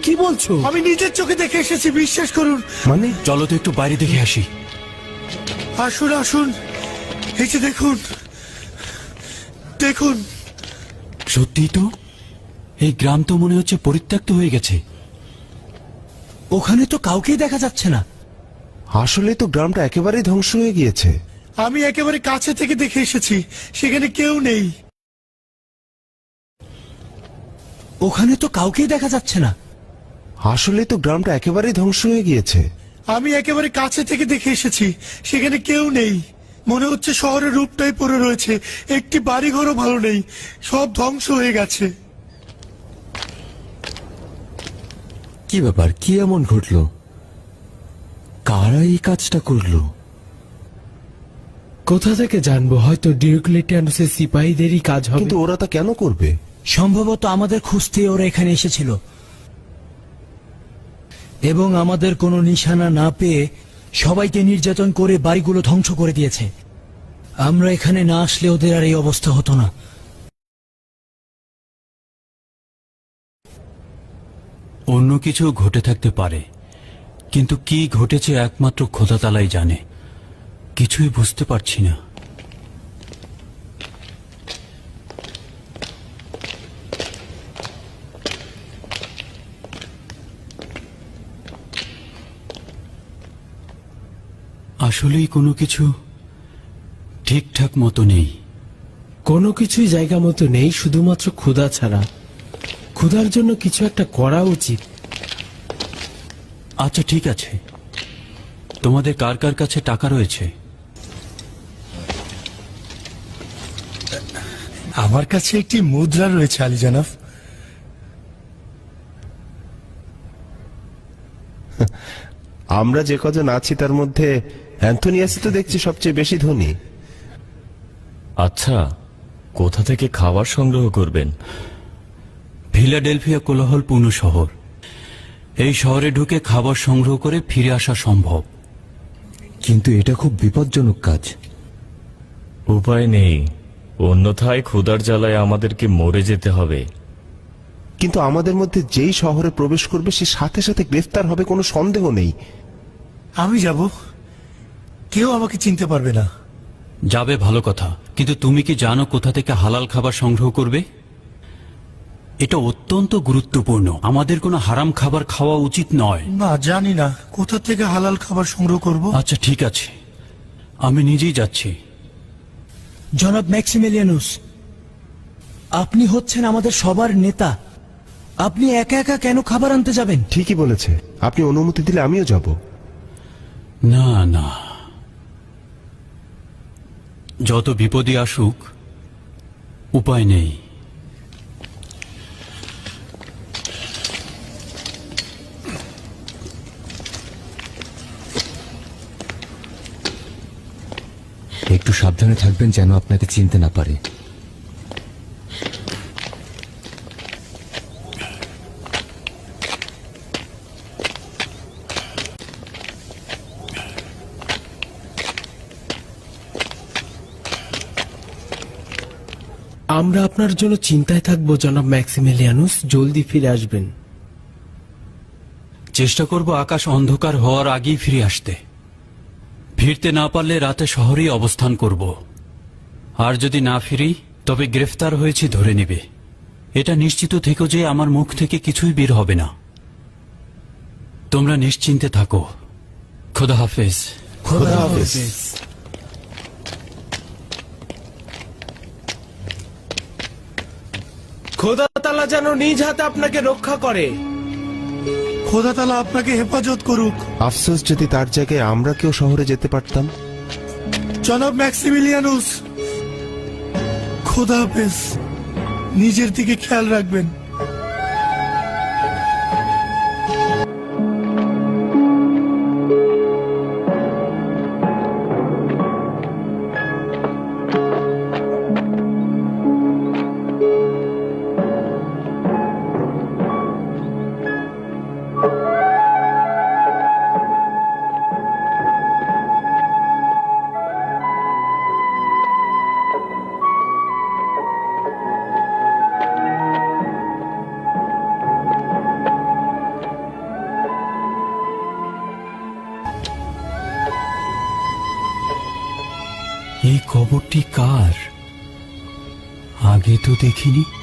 কি বলছো? আমি নিজের চোখে দেখে এসেছি, বিশ্বাস করুন। মানে চলো তো একটু বাইরে দেখে আসি। আসুন আসুন, এই যে দেখুন দেখুন। সত্যি তো, এই গ্রাম তো মনে হচ্ছে পরিত্যক্ত হয়ে গেছে। ওখানে তো কাউকেই দেখা যাচ্ছে না। আসলে তো গ্রামটা একেবারেই ধ্বংস হয়ে গিয়েছে। আমি একেবারে কাছে থেকে দেখে এসেছি, সেখানে কেউ নেই। ওখানে তো কাউকেই দেখা যাচ্ছে না। আসলে তো গ্রামটা একেবারেই ধ্বংস হয়ে গিয়েছে। আমি একেবারে কাছে থেকে দেখে এসেছি, সেখানে কেউ নেই। মনে হচ্ছে শহরের রূপটাই পড়ে রয়েছে, একটি বাড়িঘরও ভালো নেই, সব ধ্বংস হয়ে গেছে। কি ব্যাপার, কি এমন ঘটলো? কারা এই কাজটা করলো? কোথা থেকে জানবো? হয়তো ডিওক্লেটিয়ানুসের সিপাহীদেরই কাজ হবে। কিন্তু ওরা তা কেন করবে? সম্ভবত আমাদের খুঁজতেই ওরা এখানে এসেছিল, এবং আমাদের কোনো নিশানা না পেয়ে সবাইকে নির্যাতন করে বাড়িগুলো ধ্বংস করে দিয়েছে। আমরা এখানে না আসলে ওদের আর এই অবস্থা হতো না। অন্য কিছু ঘটে থাকতে পারে, কিন্তু কি ঘটেছে একমাত্র খোদা তাআলাই জানে। কিছুই বুঝতে পারছি না। আসলেই কোনো কিছু ঠিকঠাক মতো নেই। কোনো কিছুই জায়গা মতো নেই, শুধুমাত্র ক্ষুধা ছাড়া। ক্ষুধার জন্য কিছু একটা করা উচিত। আচ্ছা ঠিক আছে, তোমাদের কার কার কাছে টাকা রয়েছে? আমার কাছে একটি মুদ্রা রয়েছে আলী জানাব। আমরা যে কজন আছি তার মধ্যে অ্যান্থোনিয়াসই তো দেখছি সবচেয়ে বেশি ধনী। আচ্ছা, কোথা থেকে খাবার সংগ্রহ করবেন? ফিলাডেলফিয়া কোলাহলপূর্ণ শহর। এই শহরে ঢুকে খাবার সংগ্রহ করে ফিরে আসা সম্ভব। কিন্তু এটা খুব বিপজ্জনক কাজ। উপায় নেই, অন্যথায় ক্ষুধার জ্বালায় আমাদেরকে মরে যেতে হবে। কিন্তু আমাদের মধ্যে যেই শহরে প্রবেশ করবে সে সাথে সাথে গ্রেফতার হবে, কোনো সন্দেহ নেই। আমি যাব, কেউ আমাকে চিনতে পারবে না। যাবে ভালো কথা, কিন্তু তুমি কি জানো কোথা থেকে হালাল খাবার সংগ্রহ করবে? এটা অত্যন্ত গুরুত্বপূর্ণ। আমাদের কোনো হারাম খাবার খাওয়া উচিত নয়। না, জানি না কোথা থেকে হালাল খাবার সংগ্রহ করব। আচ্ছা ঠিক আছে, আমি নিজেই যাচ্ছি। জনাব ম্যাক্সিমিলিয়ানুস, আপনি হচ্ছেন আমাদের সবার নেতা। আপনি একা একা কেন খাবার আনতে যাবেন? ঠিকই বলেছে, আপনি অনুমতি দিলে আমিও যাব। না না, যত বিপদই আসুক উপায় নেই। একটু সাবধানে থাকবেন যেন আপনাকে চিনতে না পারে। আমরা আপনার জন্য চিন্তায় থাকবো জনাব ম্যাক্সিমিলিয়ানুস, জলদি ফিরে আসবেন। চেষ্টা করব আকাশ অন্ধকার হওয়ার আগেই ফিরে আসতে। ফিরতে না পারলে রাতে শহরেই অবস্থান করব। আর যদি না ফিরি তবে গ্রেফতার হয়েছি ধরে নেবে। এটা নিশ্চিত থেকো যে আমার মুখ থেকে কিছুই বের হবে না। তোমরা নিশ্চিন্তে থাকো। খোদা হাফেজ। খোদা হাফেজ। খোদা তাআলা যেন নিজ হাতে আপনাকে রক্ষা করে। খোদা তাআলা আপনাকে হেফাজত করুক। আফসোস যদি তার জায়গায় আমরা কেউ শহরে যেতে পারতাম। জনাব ম্যাক্সিমিলিয়ানুস, খোদা হাফেজ। নিজের দিকে খেয়াল রাখবেন। এই কবরটি কার? আগে তো দেখিনি।